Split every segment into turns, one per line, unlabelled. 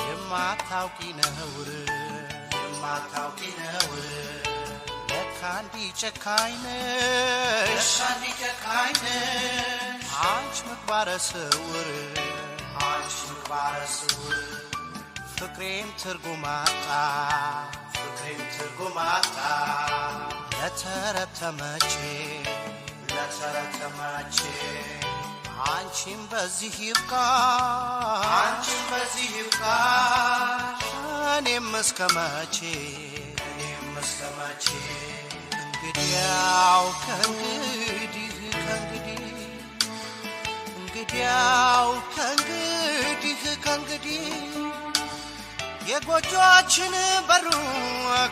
የማታውቂ ነውር ለካንዲ ጨካኝ ነሽ አንቺ ምግባረ ስውር ፍቅሬም ትርጉም አጣ ለተረተመቼ አንቺም በዚህ ይብቃ እኔም እስከመቼ እንግዲያው ከእንግዲህ የጎጆችን በሩ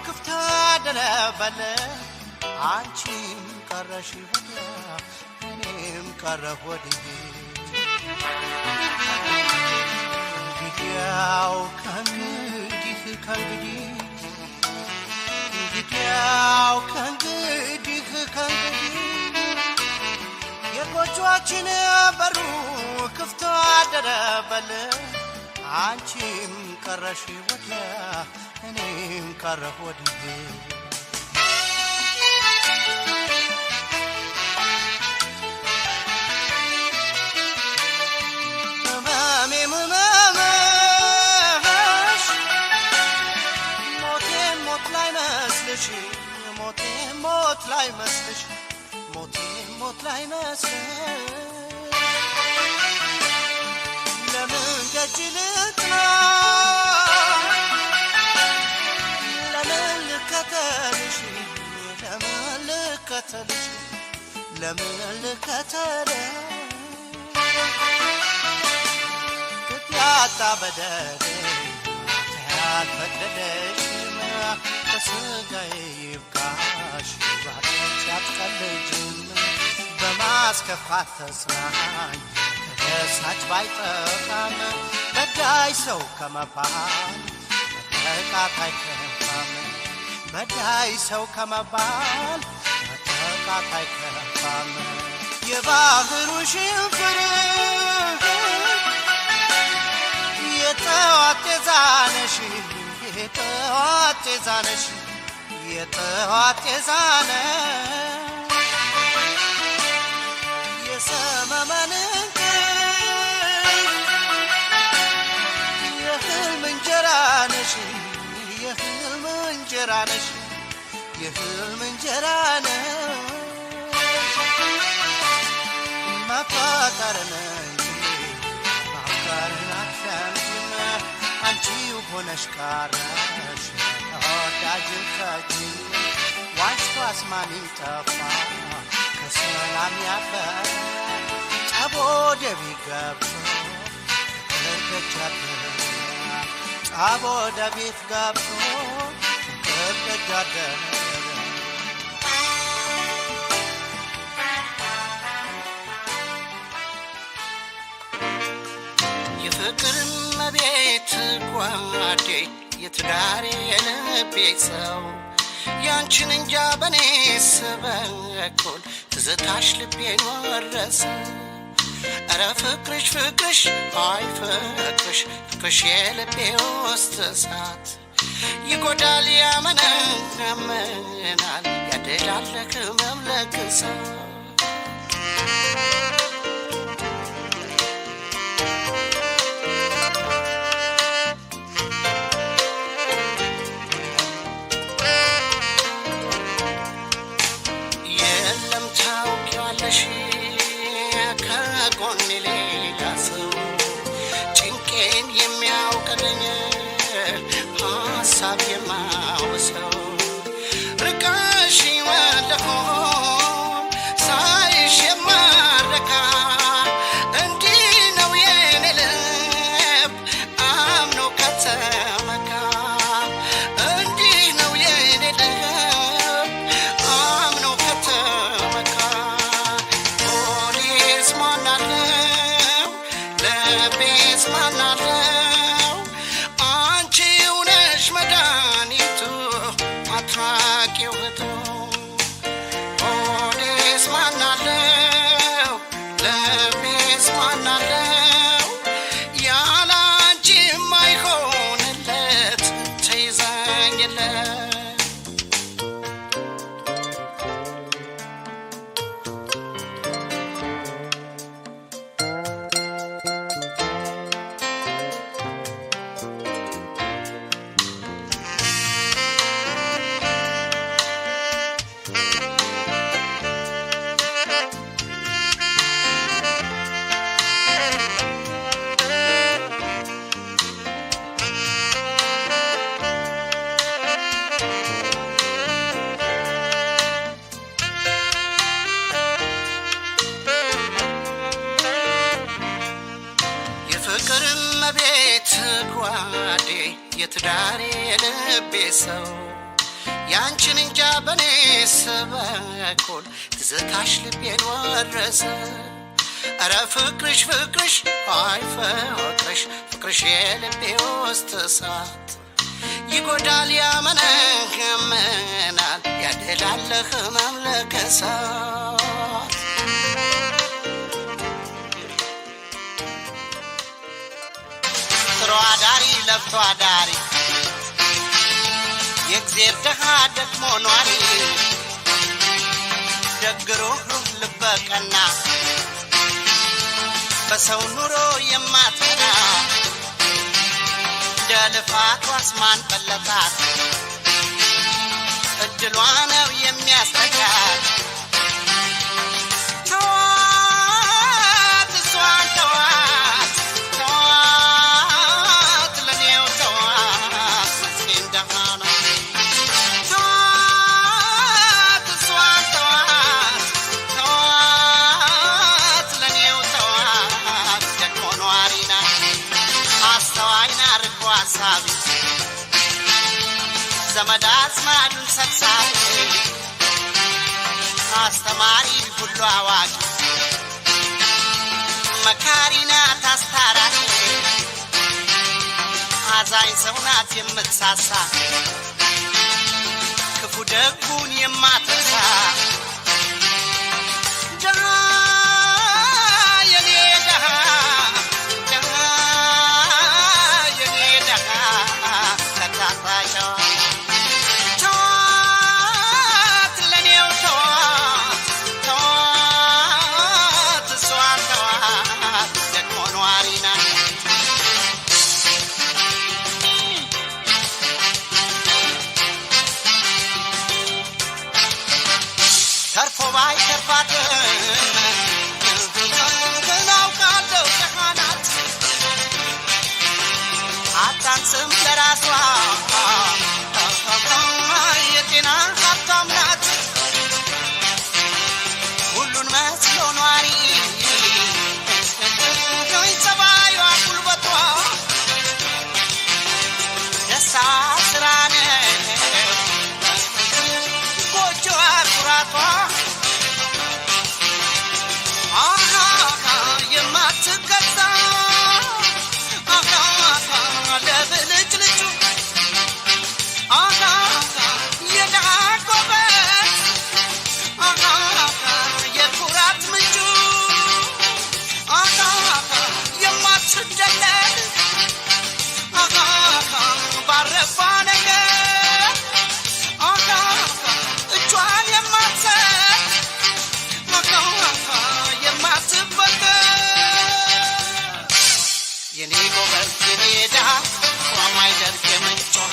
ክፍት አደረበለ አንቺም ቀረሽ ወዲያ እኔም ቀረሁ ወዲህ እንግዲያው ከእንግዲህ የጎጆችን በሩ ክፍት አደረበለ አንቺም ቀረሽ ወዲያ እኔም ቀረሁ ወዲህ ሞት ላይ መስልሽ ለምን ደጅ ልጥና ለምን ልከተልሽ ያጣ በደል ያልፈቀደሽ ከስጋዬ ይብቃሽ ባትች ያትቀልጅም በማስከፋት ተጽናኝ ተደሳች ባይጠፋም በዳይ ሰው ከመባል መጠቃት አይከፋም መጠቃት አይከፋም የባህሩ ሽንፍር የጠዋት ጤዛነሽ የሰመመን የህልም እንጀራነሽ መፋቀርን ማፍቀርን አትሰምም አንቺው ሆነሽ ቀረሽ ተወዳጅን ከጅን ዋሽቶ አስማሚን ጠፋ ከሰላም ያፈር ጠቦ ደቢ ገብቶ ከርገጃደረ ጠቦ ደቤት ገብቶ ከርገጃደረ የፍቅርን መቤት ጓዴ የትዳሬ የልቤ ሰው ያንቺን እንጃ በኔ ስበኩል ትዝታሽ ልቤን ወረሰ ኧረ ፍቅርሽ አይ ፍቅርሽ የልቤ ውስጥ እሳት ይጎዳል ያመናል ያደላል ከመምለክ ሰው ከጎኔ ሌላ ሰው ጭንቄን የሚያውቅልኝ ሀሳብ የማውሰው ርቀሽ ወለሆን ሳይሽ የማረካ እንዲህ ነው የኔ ልብ አምኖ ከተመካ እንዲህ ነው የኔ ልብ አምኖ ከተመካ አንቺው ነሽ መድኃኒቱ አትራቂው እህቱ ሆዴስ ማናለው ልቤስ ጓዴ የትዳሬ ልቤ ሰው ያንቺን እንጃ በኔስ በኩል ትዝታሽ ልቤን ወረሰ ኧረ ፍቅርሽ ፍቅርሽ አይ ፍቅርሽ ፍቅርሽ የልቤ ውስጥ እሳት ይጎዳል ያመነህምናል ያደላል ህመም ለከሳት ጥሩ አዳሪ ለፍቶ አዳሪ የእግዜር ደሃ ደግሞ ኗሪ ደግሮህ ልበቀና በሰው ኑሮ የማትቀና ደልፋት ዋስማን በለጣት እድሏ ነው የሚያስተጋት ተዋት እሷን ተዋት ተዋት ለኔው ተዋት ምስኪን ደሃ ነው ተዋት እሷን ተዋት ተዋት ለኔው ተዋት ደግሞ ኗሪ ናት አስተዋይ ናት ርቆ አሳቢ ዘመድ አዝማዱን ሰብሳቢ አስተማሪ ሁሉ አዋቂ መካሪ ናት አስታራቂ አዛኝ ሰው ናት የምትሳሳ ክፉ ደጉን የማትረሳ ደሃ የኔ ደሃ ደሃ የኔ ደሃ ተካፋቸው ተዋት ለኔው ተዋት ተዋት እሷን ተዋት ደግሞ ኗሪ ናት ተርፎ ባይተርፋትም ግን አውቃለሁ ደሃ ናት አታንስም ለራሷ የጤና ሀብታም ናት ሁሉን መስሎ ኗሪ ጸባዩዋ ጉልበቷ ደስታ ስራ ነው ጎጆዋ ኩራቷ የማትገዛ ለብልጭ ልጩ የደሃ ጎበዝ የኩራት ምንጩ የማትደለል ባረባ ነገር እጇን የማትሰጥ የማትበገር የኔ ጎበዝ የኔ ደሃ ማይደርግ የምንጭ ውሃ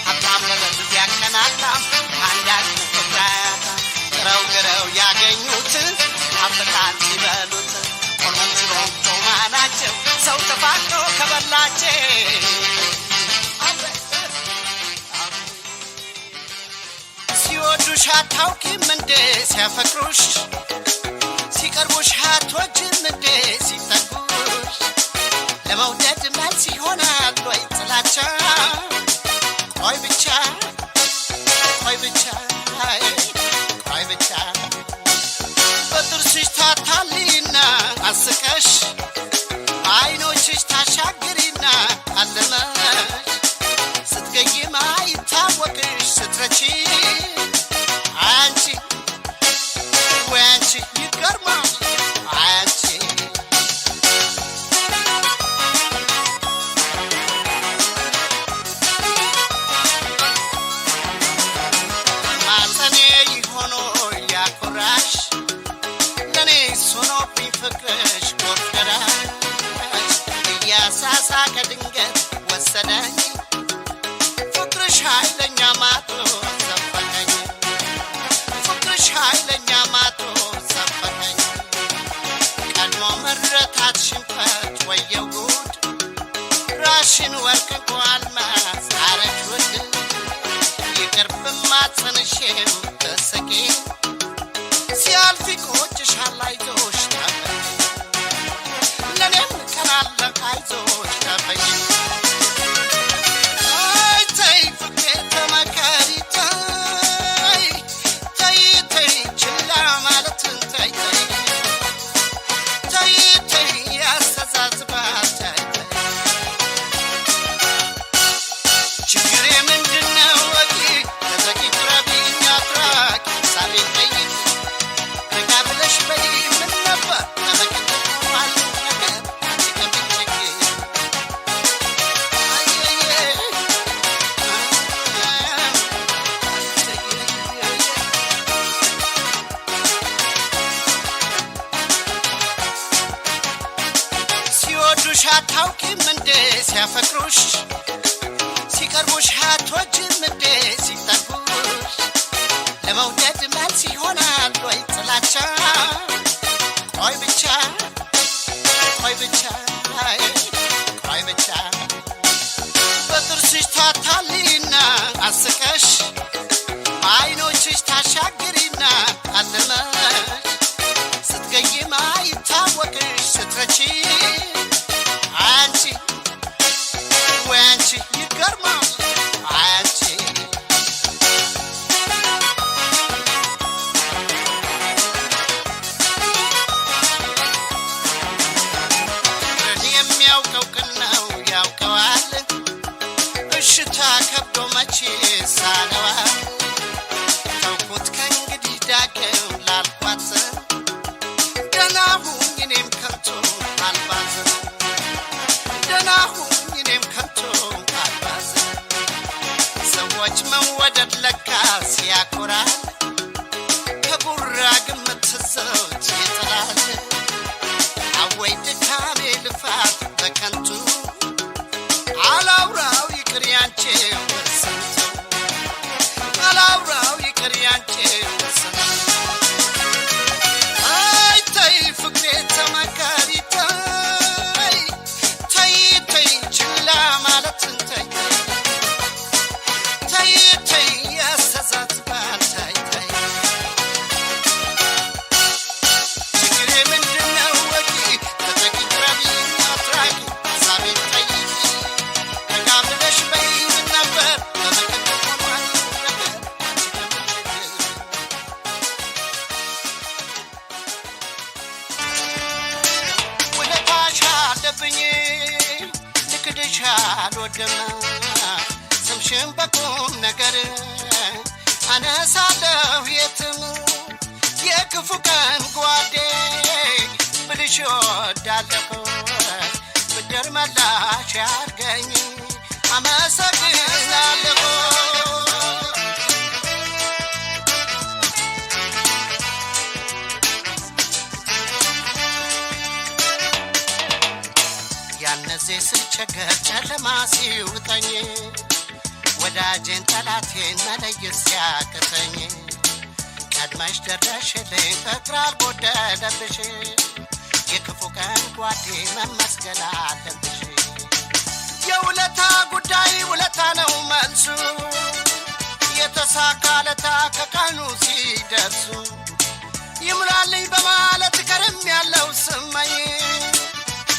ሀብታም ለበዙት ያቀናታም አንዳች ፍቅራያታ ጥረው ግረው ያገኙትን አፍታን ሲበሉት ሆኖም ችሎም ጮማ ናቸው ሰው ተፋቅሮ ከበላቸው ሲወዱሽ አታውቂም እንዴ ሲያፈቅሩሽ ሲቀርቡሽ አትወጂም እንዴ ሲጠጉሽ ለመውደድ መልስ ይሆናል ወይ ጥላቻ ቆይ ብቻ ቆይ ብቻ ቆይ ብቻ በጥርስሽ ታታሊና አስቀሽ አይኖችሽ ታሻግሪና አልመሽ ስትገይም አይታወቅሽ ስትረቺ አንቺ ወይ አንቺ ይገርማል አንቺ ማጸኔ ይሆኖ ያኮራሽ ለኔ ሶኖብኝ ፍቅርሽ ጎርደራሽ እያሳሳቀ ድንገት ወሰደኝ ፍቅርሽ ኃይለኛ ማቶ ዘፈቀኝ ፍቅርሽ ኃይለኛ ማቶ ዘፈቀኝ ቀድሞ መረታት ሽንፈት ወየው ጉድ ራሽን ወርቅ እንኳን ማሳረች ውድ ይቅርብ ማጸንሽም ተሰቂ ሲያልፊ ቆጭሻል አይዞሽ ታበይ ለኔም ቀናለ አይዞሽ ታበይ ሲወዱሽ አታውቂም እንዴ ሲያፈቅሩሽ ሲቀርቡሽ አትወጂም እንዴ ሲጠጉሽ ለመውደድ መልስ ይሆናል ወይ ጥላቻ ቆይ ብቻ ቆይ ብቻ ቆይ ብቻ በጥርስሽ ታታሊና አስቀሽ አይኖችሽ ታሻግሪና አለመሽ ስትገይም አይታወቅሽ ስትረቺ አንቺ ወይ አንቺ ይገርማል አንቺ የሚያውቀው ቅን ነው ያውቀዋል እሽታ ከብዶ መቼ ሳነዋል ተውኩት ከእንግዲህ ዳግም ላልኳት ደህና ሁኝ እኔም ከንቱ አልባዝን ደህና ሁኝ እኔም ከንቱ አልባዝን ሰዎች መወደድ ለካስ ያኮራል ከቡራ ግምት ዘውት ይጥላል አወይ ድካሜ ልፋት በከንቱ አላውራው ይቅር ያንቺ ወሰንቱ አላውራው ይቅር ያንቺ ወሰንቱ አይ ተይ ፍቅሬ ተመካሪ ተይ ተይ ችላ ማለትን ተይ ተይ ተይ ያሰዛት ባልታይ ተይ ችግሬ ምንድነው ወቂ ተጠቂቅረቢ አትራቂ ሀሳቤን ጠይቂ ተጋብለሽ በይ ምን ነበር በመቀጠል ሆኗል ነገር ውለታሽ አለብኝ ልክድሽ አልወድም ስምሽን በቁም ነገር አነሳለሁ የትም የክፉ ቀን ጓዴ ብልሽ ወዳለሁ ብድር መላሽ ያርገኝ አመሰግናለሁ ያነዜ ስቸገር ጨለማ ሲውጠኝ ወዳጄን ጠላቴን መለየት ሲያቅተኝ ቀድመሽ ደረሽልኝ ፍቅር አልጎደለብሽ የክፉ ቀን ጓዴ መመስገን አለብሽ የውለታ ጉዳይ ውለታ ነው መልሱ የተሳካለታ ከቀኑ ሲደርሱ ይሙላልኝ በማለት ከርም ያለው ስመኝ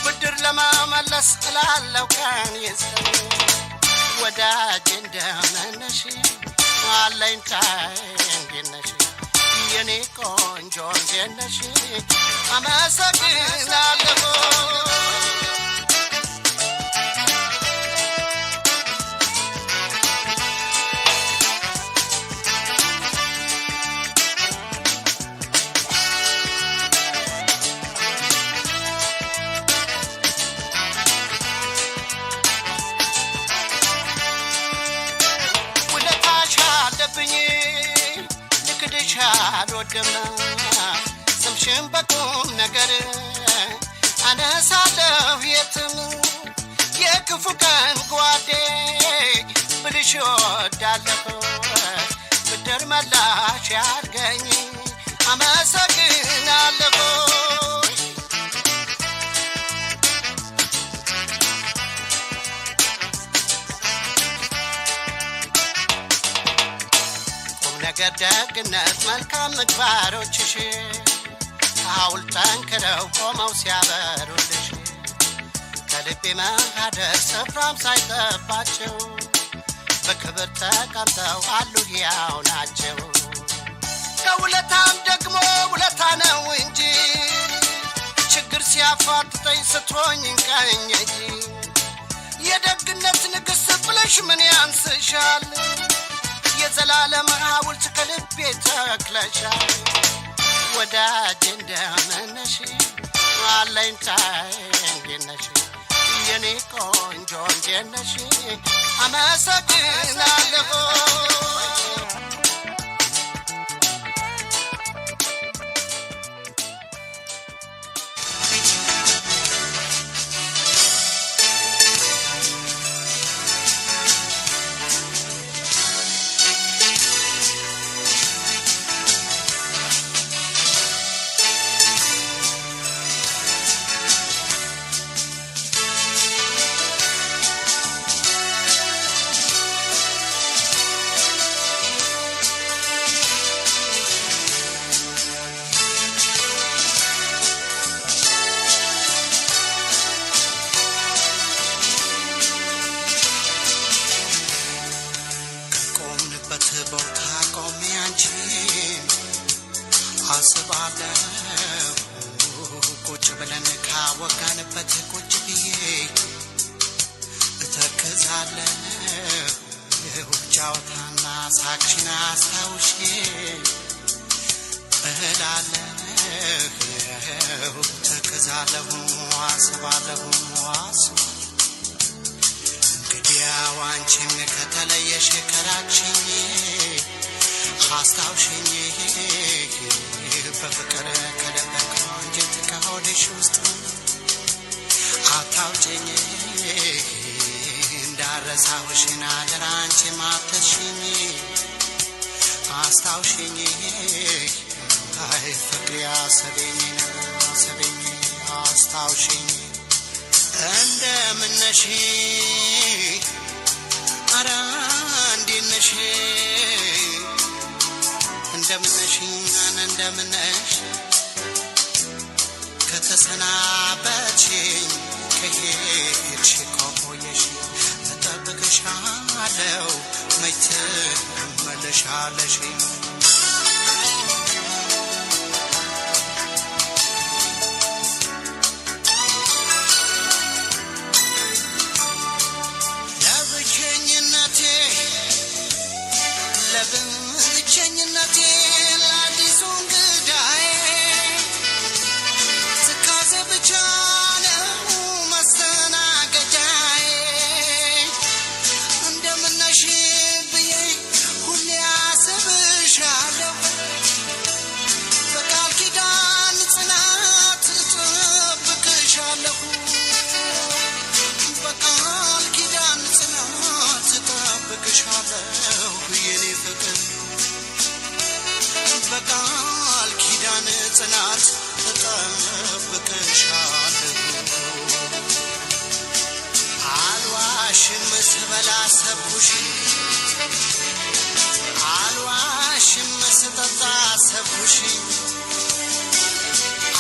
ብድር ለማመለስ እላለው ቀን ይስጠኝ ወዳጄ እንደምን ነሽ አለኝታዬ እንዴት ነሽ የኔ ቆንጆ እንዴት ነሽ አመሰግናለሁ ውለታሽ አለብኝ ልክድሽ አልወድም ስምሽን በቁም ነገር አነሳለሁ የትም የክፉ ቀን ጓዴ ብልሽ ወዳለሁ ብድር መላሽ ያርገኝ አመሰግናለሁ ቁም ነገር ደግነት መልካም ምግባሮችሽ ሐውልት ጠንክረው ቆመው ሲያበሩልሽ ከልቤ ማህደር ስፍራም ሳይጠባቸው በክብር ተቀምጠው አሉ ሕያው ናቸው ከውለታም ደግሞ ውለታ ነው እንጂ ችግር ሲያፋጥጠኝ ስትሆኝ ቀኝ እጅ የደግነት ንግሥት ብለሽ ምን ያንስሻል የዘላለም ሐውልት ከልቤ ተክለሻል ወዳጄ እንደምን ነሽ አለኝታዬ እንዴት ነሽ የኔ ቆንጆ እንዴት ነሽ አመሰግናለሁ ብለን ካወጋንበት ቁጭ ብዬ እተክዛለሁ ጫወታና ሳቅሽን አስታውሼ እላለሁ እተክዛለሁ አስባለሁ እንግዲያው አንቺም ከተለየሽ ከራቅሽኝ አስታውሽኝ በፍቅር ከደበቀው አንጀት ከሆድሽ ውስጥ አታውጭኝ እንዳረሳሁሽን አደራ አንቺም አትርሽኝ አስታውሽኝ አይ ፍቅሬ አሰበኝ አስታውሽኝ እንደምን ነሽ ኧረ እንዴት ነሽ እንደምን ነሽ ከተሰናበትሽኝ ከሄድሽ ቆየሽ እጠብቅሻለሁ መች ትመለሻለሽ ለብቸኝነቴ ለአዲሱ እንግዳዬ ትካዜ ብቻ ነው መስተናገጃዬ እንደምን ነሽ ብዬ ሁሌ አስብሻለሁ በቃል ኪዳን ጽናት እጠብቅሻለሁ በቃል ኪዳን ጽናት እጠብቅሻለሁ የኔ ፍቅር በቃል ኪዳን ጽናት እጠብቅሻለሁ አልዋሽም ስበላ ሰብኩሽ አልዋሽም ስጠጣ ሰብኩሽ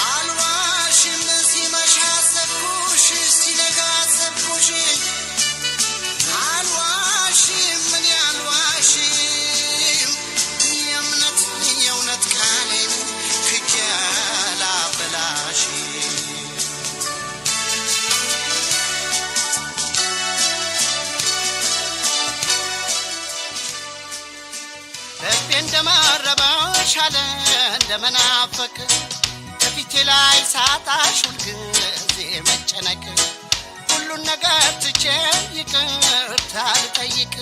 አልዋሽም ሲመሻ ሰብኩሽ ሲነጋ ሰብኩሽ አልዋሽም ምን አልዋሽም የእውነት ቃሌን ክጄ አላበላሽ ልቤ እንደማረባሽ አለ እንደመናፈቅ ከፊቴ ላይ ሳጣሽ ሁልጊዜ መጨነቅ ሁሉን ነገር ትቼ ይቅርታ ልጠይቅ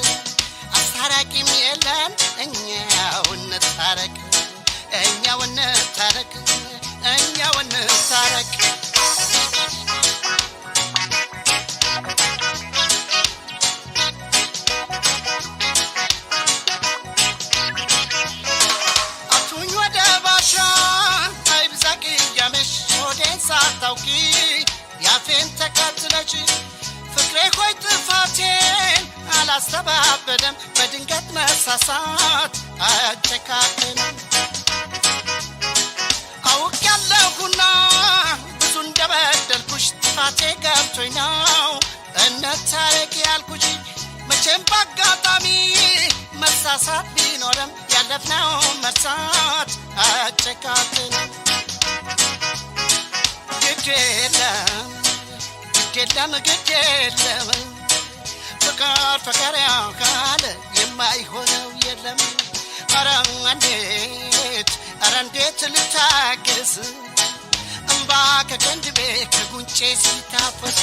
አስታራቂም የለን እኛው እንታረቅ አቱኝ ወደ ባሻ አይብዛ ቅያሜሽ ሆዴን ሳታውቂ ያፌን ተከትለሽ ፍቅሬ ሆይ ጥፋቴን አላስተባበለም በድንገት መሳሳት አጨካከነም አውቃለሁና ብዙ እንደበደልኩሽ ጥፋቴ ገብቶኝ ነው እንታረቅ ያልኩሽ መቼም በአጋጣሚ መሳሳት ቢኖርም ያለፍነው መርሳት አጨካከነም ግድ የለም ፍቅር ያውቃል የማይሆነው የለም ኧረ እንዴት ልታገስ እንባ ከቀንድቤ ከጉንጬ ሲታፈስ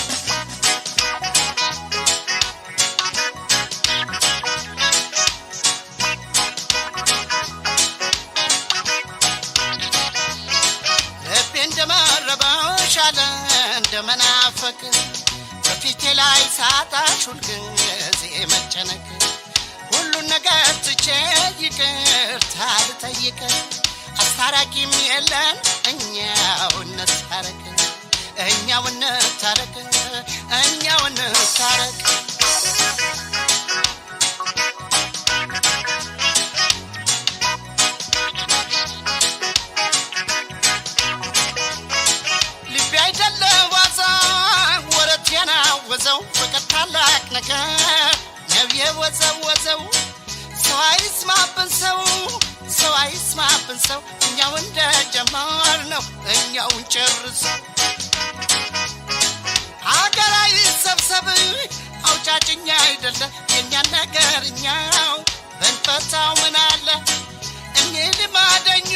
ልቤ እንደመረበሽ አለ እንደመናፈቅ በፊቴ ላይ ሳጣሽ ሁልጊዜ መጨነቅ ሁሉን ነገር ትቼ ይቅርታ ልጠይቅ አስታራቂም የለን እኛው እንታረቅ ልቤ አይደለ ዋዛ ወረት የናወዘው ፍቅር ታላቅ ነገር ነው የወዘወዘው ሰው አይስማብን ሰው እኛው እንደጀመርነው እኛውን ጨርሰው አይደለ የኛን ነገርኛው በንፈታው ምን አለ እኔ ልማደኞ